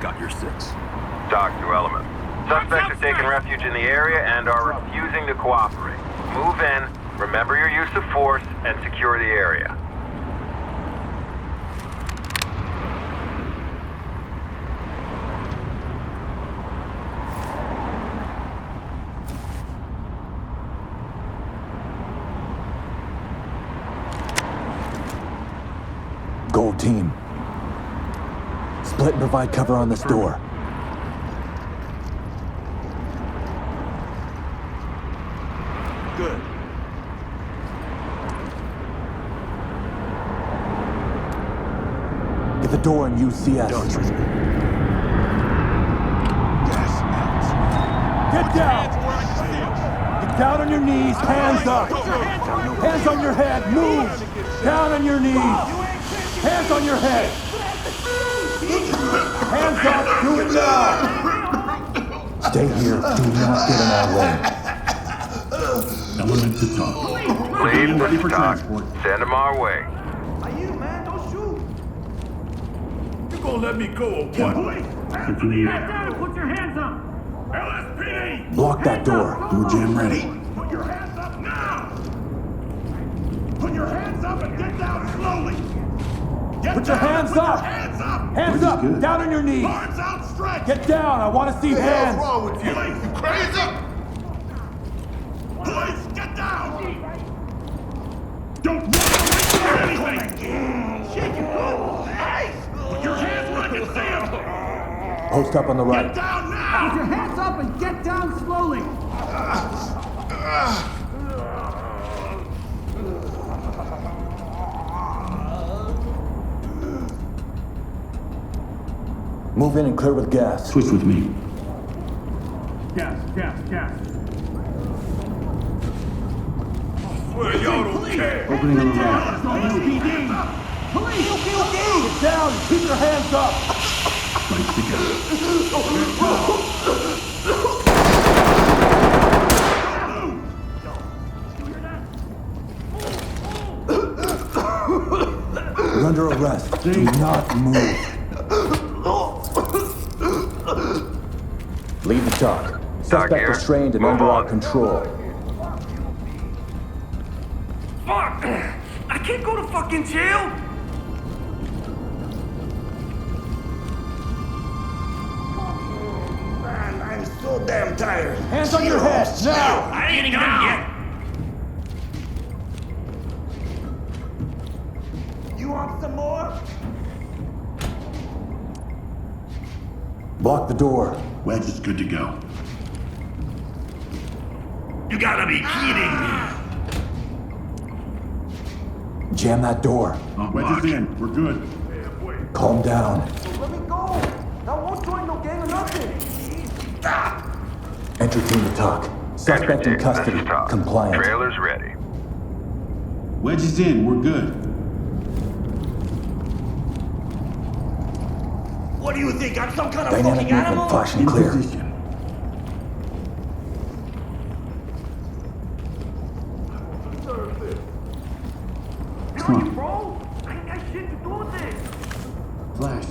Got your six. Doc to Element. Suspects are taking refuge in the area and are refusing to cooperate. Move in, remember your use of force, and secure the area. Gold team. Split and provide cover on this door. Good. Get the door and use CS. Don't trust me. Yes, Get down! Get down on your knees, hands up! Hands on your head, move! Down on your knees! Hands on your head! Hands up, do it now! Stay here, do not get in our way. Element to talk. Lead Ready to for Doc. transport. Send them our way. Are you, man? Don't shoot. You gonna let me go or what? Get down and put your hands up. LSPD! Block that door. Door jam ready. Put your hands up now! Put your hands up and get down slowly! Get Put your down, hands put your up. Hands up! Hands up, good. down on your knees! Arms outstretched! Get down, I want to see hands! What's wrong with you? You crazy? Police, get down! Don't run away from anything! Shake your foot. Hey! Put your hands where I can see them! Post up on the Get right. down Put now! your hands up and get down slowly. Move in and clear with gas. Switch with me. Gas. Swear y'all don't care! Opening on the left. LSPD. Police. Get down and keep your hands up! Lights together. You're under arrest. Do not move. Lead the talk. Suspect here. restrained and Move under our on. control. Fuck! I can't go to fucking jail! Man, I'm so damn tired. Hands on your head, now! I ain't done yet. You want some more? Block the door. Wedge is good to go. You gotta be kidding me. Jam that door. Wedge is in. We're good. Calm down. Let me go. I won't join no gang or nothing. Enter team to talk. Suspect in This custody. is Doc. Compliant. Trailer's ready. Wedge is in. We're good. What do you think? I'm some kind of Dynamic fucking movement, animal? flash and In clear. position. Come on. Bro, I ain't got shit to do with this. Flash.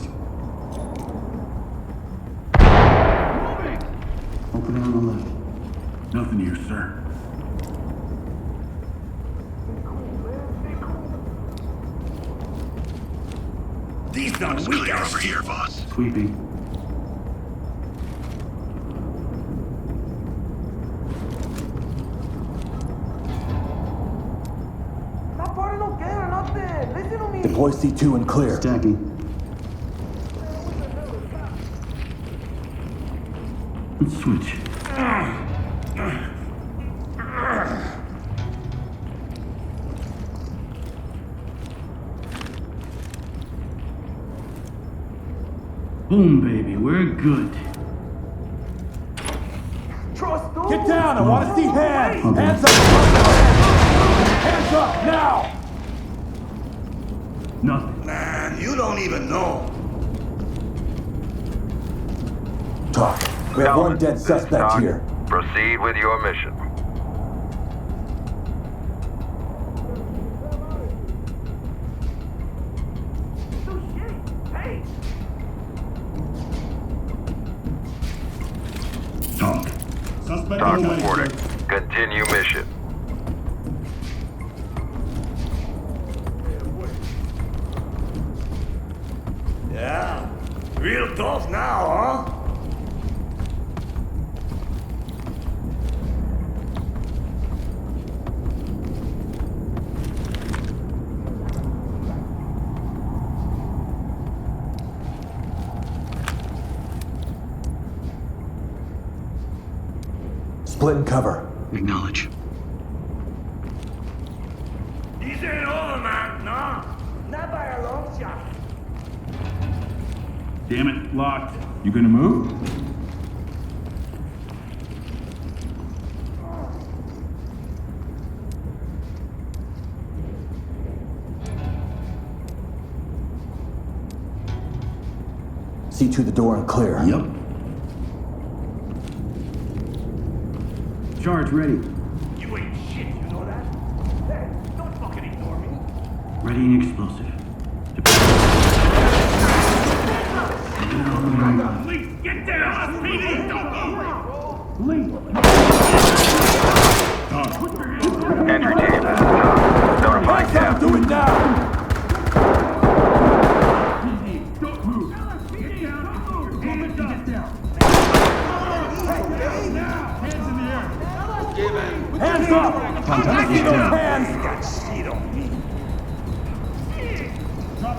Moving. Opening on the left. Nothing here, sir. These dumb weak ass here, boss. Sweeping. Not part of no gang or nothing. Listen to me. Deploy C2 and clear. Stacking. Let's switch. Boom, baby, we're good. Trust those. Get down! I want to see hands! Okay. Hands up! Hands up, now! Nothing. Man, you don't even know. Talk. We have one dead suspect Talk. here. Proceed with your mission. No shit. Hey. Talk. Suspect Talk away. reporting. Continue mission. Yeah. Real tough now, huh? Split and cover. Acknowledge. This ain't over, man. Nah. Not by a long shot. Damn it, locked. You gonna move? See to the door and clear. Yep. Charge ready. You ain't shit, you know that? Hey, don't fucking ignore me. Ready and explosive. Police, get down! LSPD, don't Entry team, this is Talk. Notifying Hands up! Cap. Do it now! Don't move. Get down. Get down. Hands in the air. Hands up! I see those hands! got shit on me.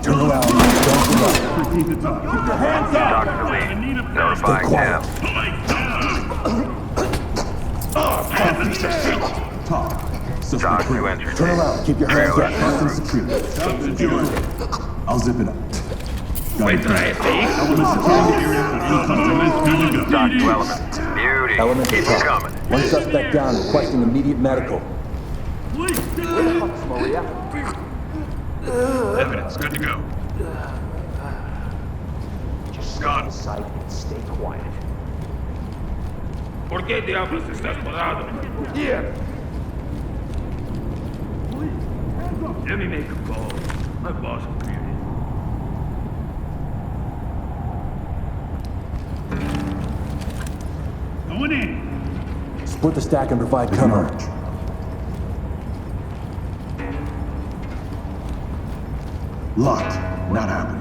Turn around. Don't give up. Proceed to talk. Keep your hands up! Talk to lead. Notifying Stay Cap. Talk. Talk to entry Turn team. around. Keep your hands up. Trailer. Nice and secure. I'll zip it up. Wait till I see. Talk to element. Beauty. Element Keep to them talk. coming. One suspect down, requesting immediate medical. Evidence, good to go. Just stay inside and stay quiet. ¿Por qué diablos estás parado? Let me make a call. My boss will be in. Going in. Split the stack and provide cover. Locked. Not happening.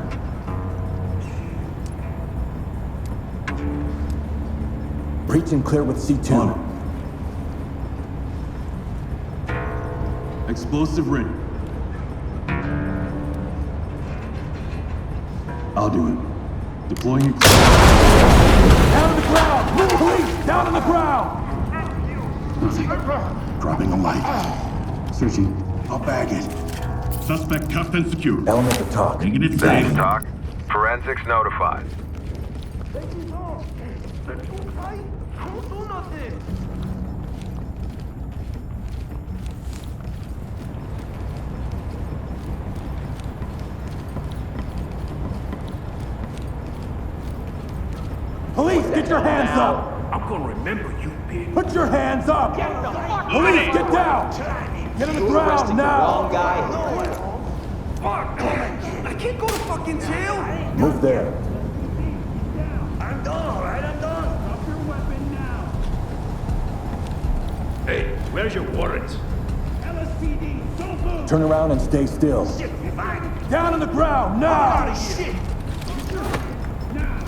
Breach and clear with C2. On it. Explosive ready. I'll do it. Deploying your... Down on the ground! Move, police! Down on the ground! Nothing. Dropping a light. Searching. I'll bag it. Suspect cuffed and secured. Element to talk. Taking it This safe. is Talk. Forensics notified. Let me know. They're too tight. I won't do nothing. Police, get your hands up! I'm gonna remember you, pig. Put your hands up! Police, get down! Get on the ground now! guy. Fuck! I can't go to fucking jail! Move there. I'm done, alright? I'm done. Drop your weapon now. Hey, where's your warrant? LSPD, don't move! Turn around and stay still. Shit, fine. Down on the ground now! Shit! Now!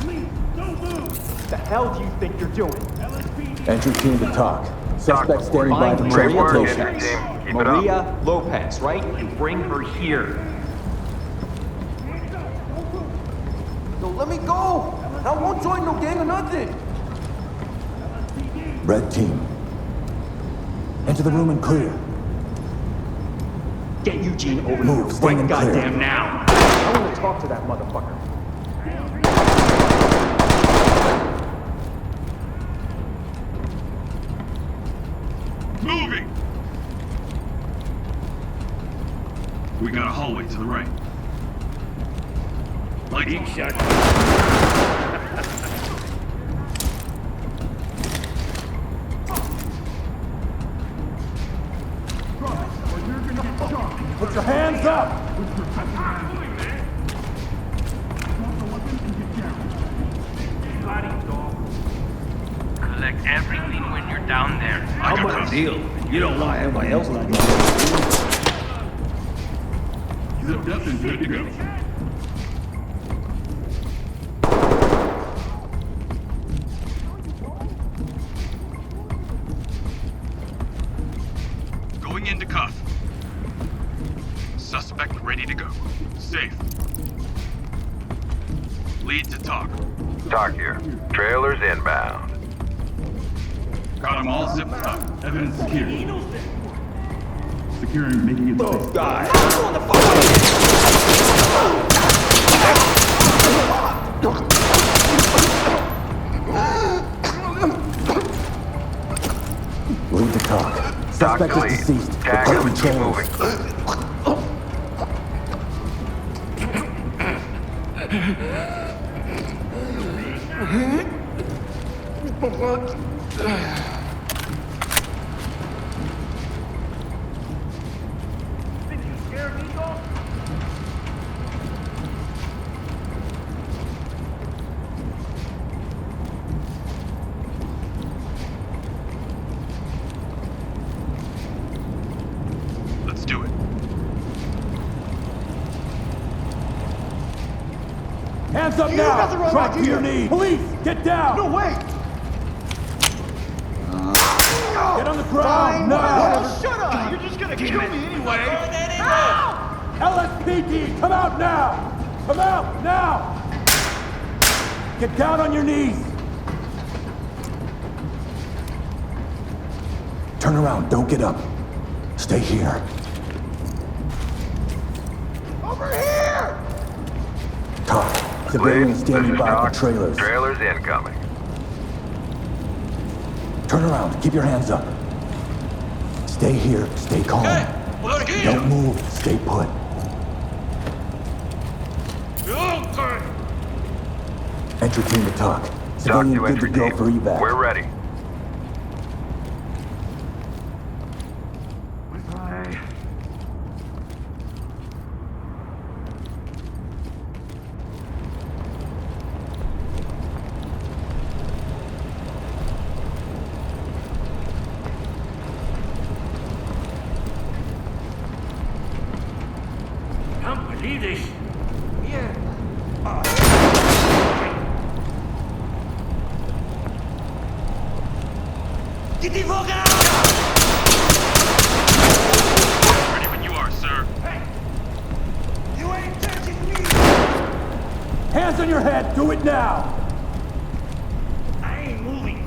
Police, don't move! The hell do you think you're doing? LSPD! Entry team to talk. Suspect standing by Find for Maria Great work, transportation. entry Lopez. team. Keep it up. Maria Lopez, right? And bring her here. No, let me go! I won't join no gang or nothing. Red team. Enter the room and clear. Get Eugene over Move, here stand right clear. goddamn now. I want to talk to that motherfucker. Moving! We got a hallway to the right. Lights shut. Put your hands up! Collect everything when you're down there. How about a deal? You don't want anybody else like that. Zipped up and good to go. Going into cuff. Suspect ready to go. Safe. Lead to talk. Talk here. Trailers inbound. Got them all zipped up. Evidence secured. Securing, making it safe. Die. Lead to talk. Talk Suspect to is lead. deceased. Tag him and keep moving. Let's do it. Hands up now! Drop to your knees! Police, get down! No, wait! Get on the ground now! Oh, shut up! You're just gonna kill me anyway! LSPD, come out now! Come out now! Get down on your knees! Turn around, don't get up. Stay here. Over here! Talk. Lead, Civilians this standing is by Doc. for trailers. Trailers incoming. Turn around, keep your hands up. Stay here, stay calm. Don't move, stay put. Entry team to talk. Talk Civilian to good to entry go team. for evac. We're ready. Can't believe this. Ready when you are, sir. You ain't touching me! Hands on your head, do it now! I ain't moving.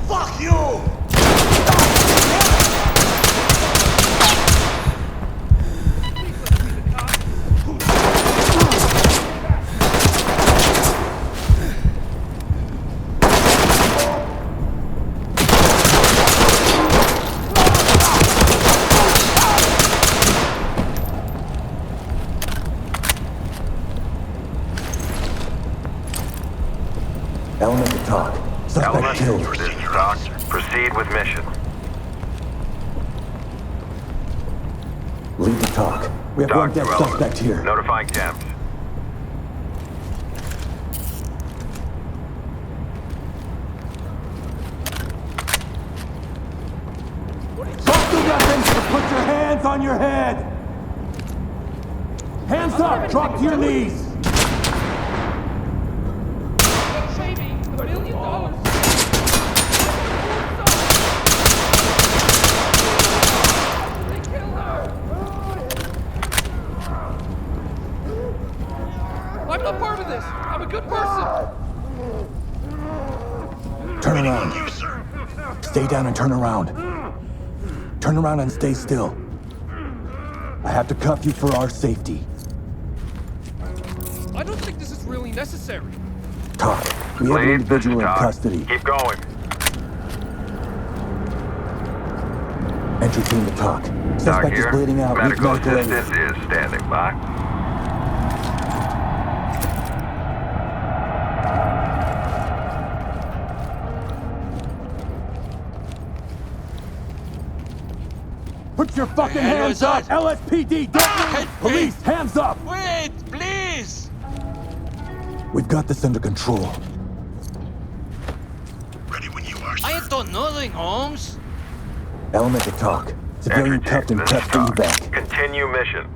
Fuck you! Element to talk. Suspect Element, killed. this is Doc. Proceed with mission. Lead to talk. We have one Doc to dead Element. suspect here. Notifying temps. Drop the weapons and put your hands on your head! Hands up! Drop to your knees! Saving $1 million. They killed her. I'm not part of this. I'm a good person. Turn around. Stay down and turn around. Turn around and stay still. I have to cuff you for our safety. I don't think this is really necessary. Talk. We have an Please, this is individual in Doc. custody. Keep going. Entry team to talk. Doc Suspect is here. bleeding out. Need Medical medical aid. assistance is standing by. Put your fucking hands up! LSPD, don't move! Police, hands up! Wait, please! We've got this under control. Ready when you are, I sir. ain't done nothing, Holmes. Element to talk. Civilian Entry cuffed team, and this kept is for Doc. evac. Continue mission.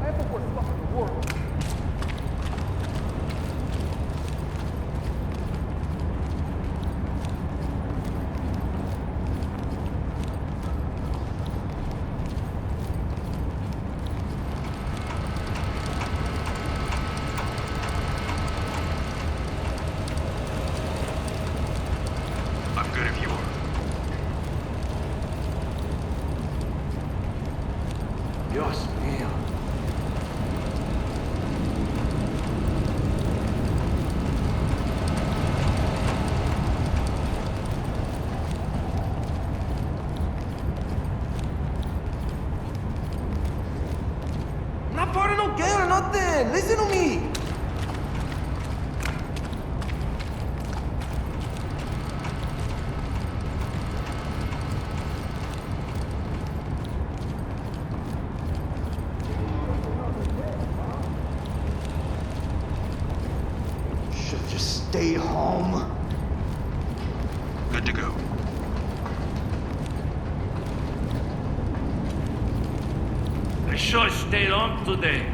I have the worst luck in the world. I'm good if you are. Dios mío. Not part of no gang or nothing. Listen to me. Should just stay home. Good to go. I sure stayed on today.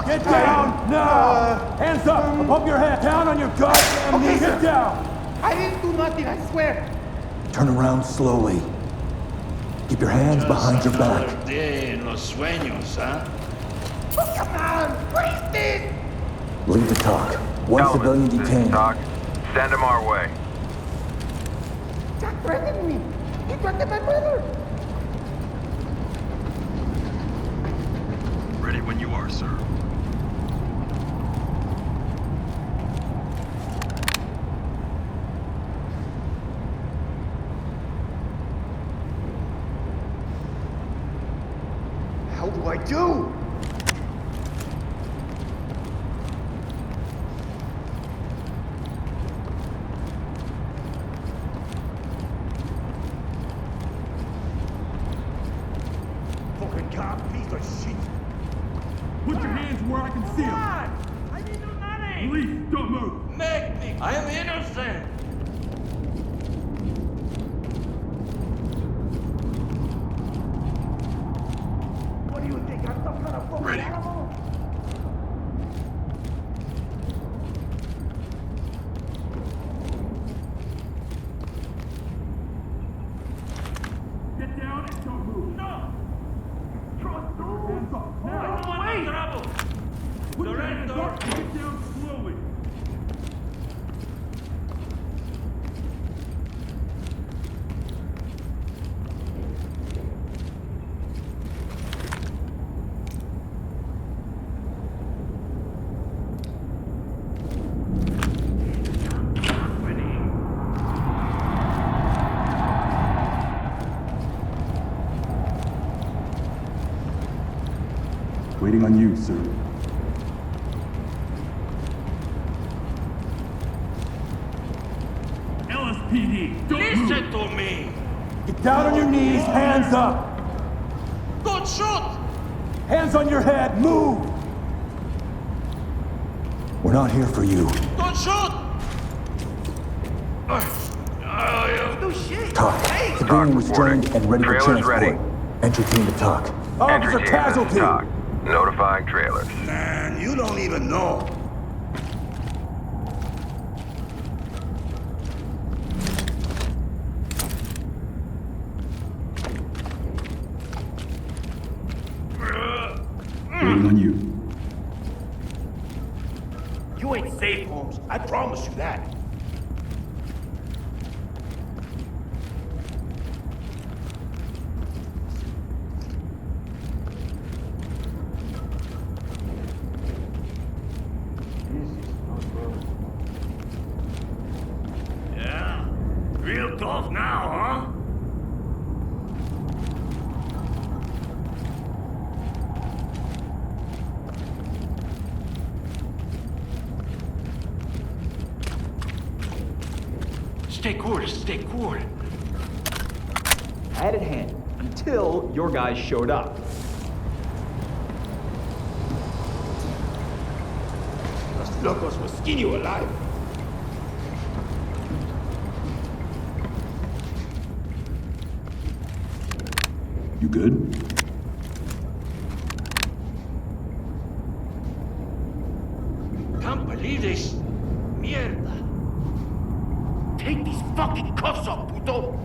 Get down now! Hands up! Above your head! Down on your goddamn knees! Get down! I didn't do nothing, I swear. Turn around slowly. Keep your hands behind your back. Another day en los sueños, huh? Oh, come on. What is this? Leave the talk. One civilian Element, this is detained. Doc. Send him our way. Jack threatened me. He threatened my brother. Ready when you are, sir. How do I do? Fucking cop, piece of shit. Put your hands where I can see them. I didn't do nothing. Police, don't move. Make me. I am innocent. What do you think? I'm some kind of fucking Ready. animal? Get down and don't move. No. Trust those hands up. I Now. don't want no trouble. Put your Surrender. hands up and get down slowly. Waiting on you, sir. LSPD, don't move. Listen to me. Get down on your knees, hands up! Don't shoot. Hands on your head, move! We're not here for you. Don't shoot. Do shit. Talk. Hey, talk Civilian reporting. restrained and ready for Trailers transport. ready. Entry team to talk. Entry Officer team casualty! to talk. Notifying trailers. Man, you don't even know. Waiting on you. You ain't safe, Holmes. I promise you that. Yeah? Real tough now, huh? Stay cool, stay cool. Had it handled until your guys showed up. Los locos will skin you alive. You good? Can't believe this. Mierda. Take these fucking cuffs off, puto.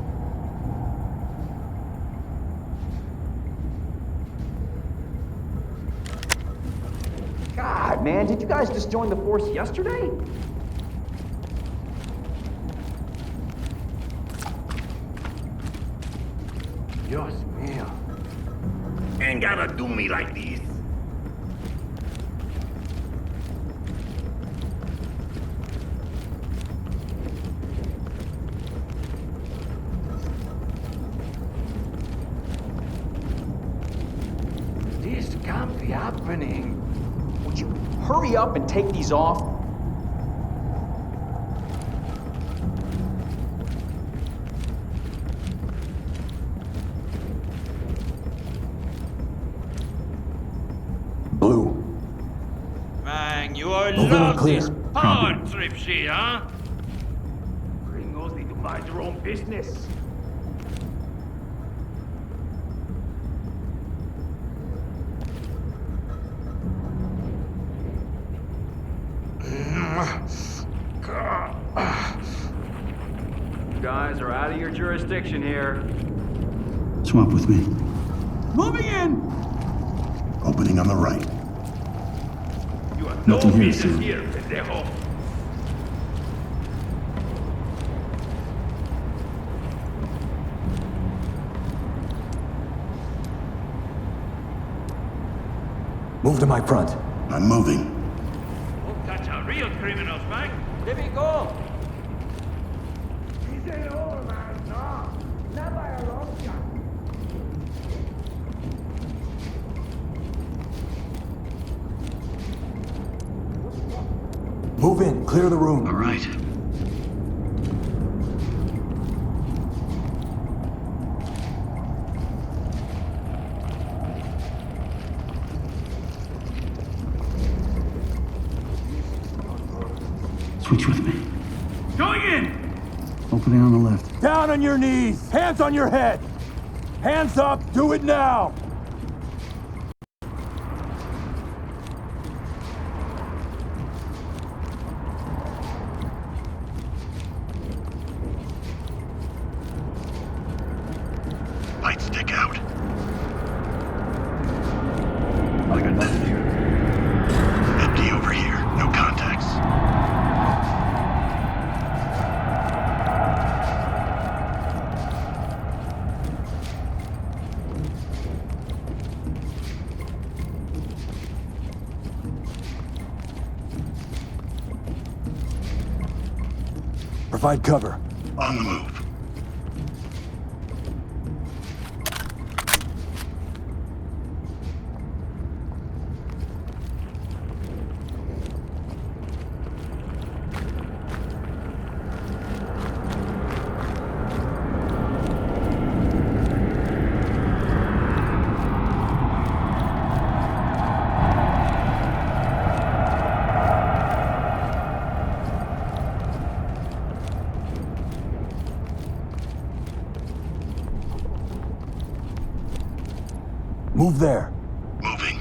God, man, did you guys just join the force yesterday? Dios mío. Ain't gotta do me like this. This can't be happening. Would you hurry up and take these off? Blue. Man, you are Moving and love clear. this hard trip shit, huh? Gringos need to mind their own business. You guys are out of your jurisdiction here. Swap with me. Moving in! Opening on the right. You have Nothing no here, business sir. here, pendejo. Move to my front. I'm moving. We'll catch our real criminals, man. Let me go. This ain't over, man. No. Not by a long shot. Move in. Clear the room. All right. Switch with me. Going in! Opening on the left. Down on your knees. Hands on your head. Hands up. Do it now. Lights stick out. I got nothing here. Empty over here. No contacts. Provide cover. On the move. Move there. Moving.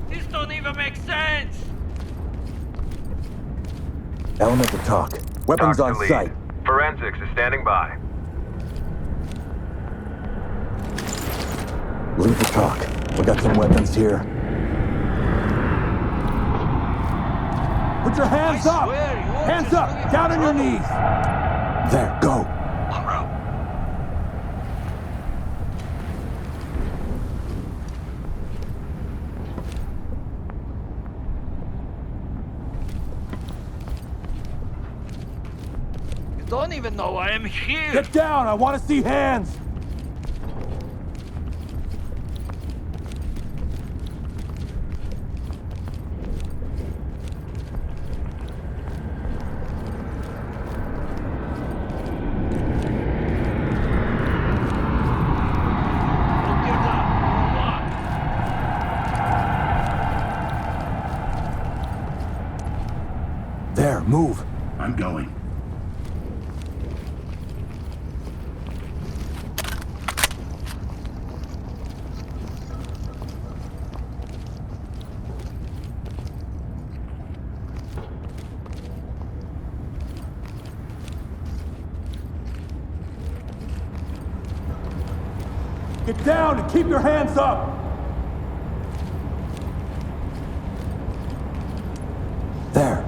This don't even make sense! Element to talk. Weapons Talk on to lead. sight. Forensics is standing by. Lead to talk. We got some weapons here. Put your hands up! Hands up! Down on your knees! There, go. En route. You don't even know I am here! Get down! I want to see hands! Put your gun. What? There, move. I'm going. Get down and keep your hands up! There.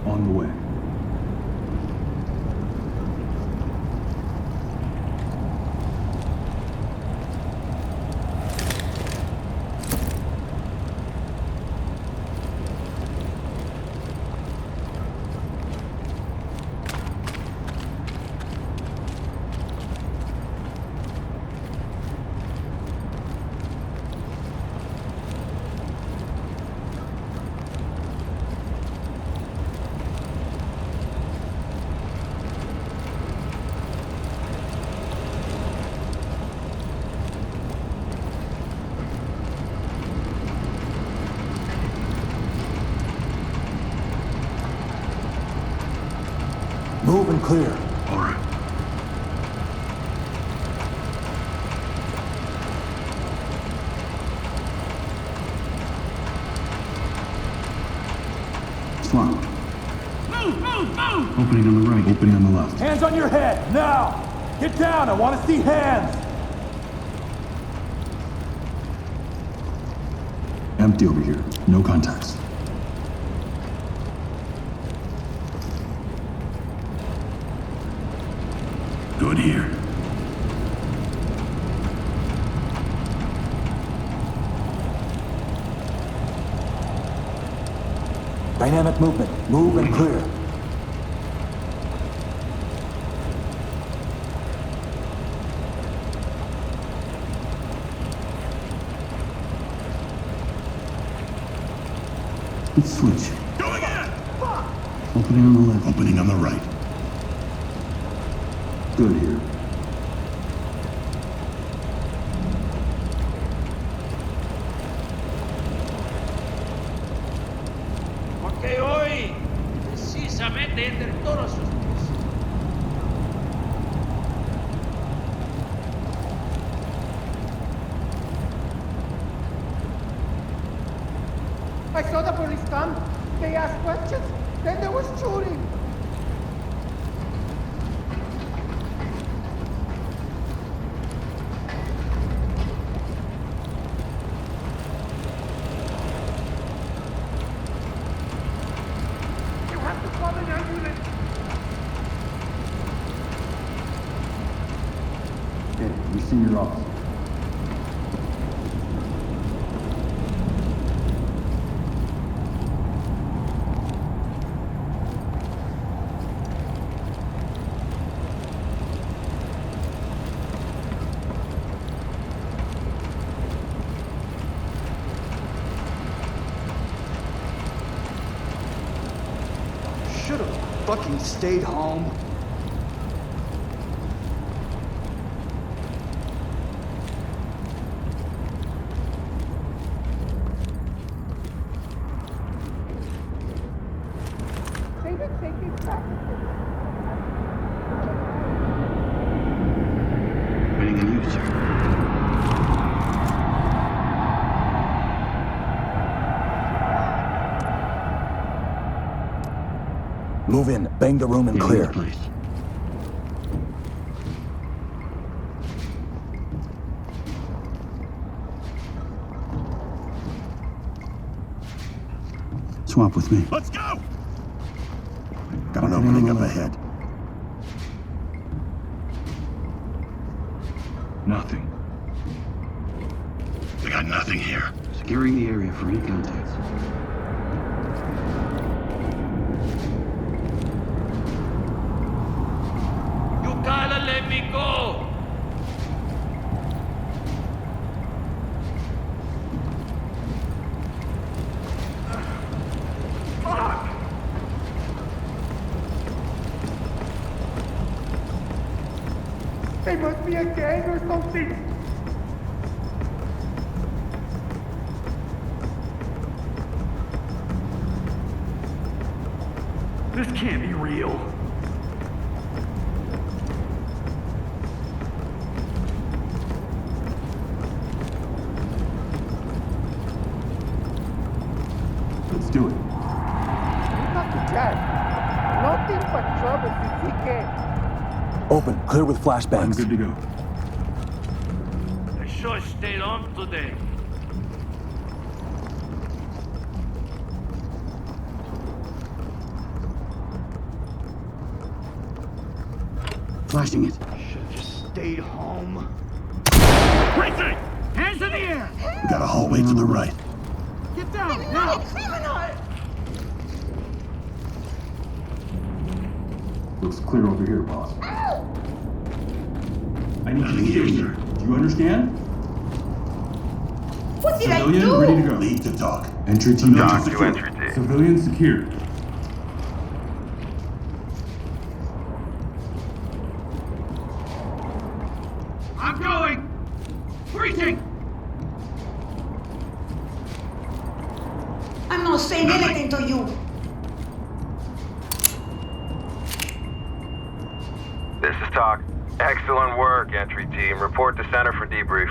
On the way. Move and clear. All right. Slot. Move, move, move! Opening on the right. Opening on the left. Hands on your head, now! Get down, I want to see hands! Empty over here. No contacts. Good here. Dynamic movement. Move and clear. Let's switch. Go again! Fuck! Opening on the left. Opening on the right. Good here. Porque hoy precisamente entre todos ustedes. I saw the police come. They asked questions. Then there was shooting. You have to call an ambulance. Okay, you're senior officer. Should've fucking stayed home. They've been taking practices. Move in, bang the room and clear. Place. Swap with me. Let's go! Got an opening up ahead. Nothing. We got nothing here. Securing the area for any contacts. You gotta let me go! They must be a gang or something. This can't be real. Let's do it. Not the jack. Nothing but trouble since he came. Open, clear with I'm flashbangs. good to go. I sure stayed on today. Flashing it. Should've just stayed home. Racing! Hands in the air! We got a hallway to the right. Get down, now! Looks clear over here, boss. I need you to stay here. Do you understand? What did I Civilian, do? ready to go. Lead to talk. Entry team Talk to secure. entry team. Civilian secure. I'm going! Breaching! I'm not saying anything to you. This is Talk. Excellent work, entry team. Report to center for debrief.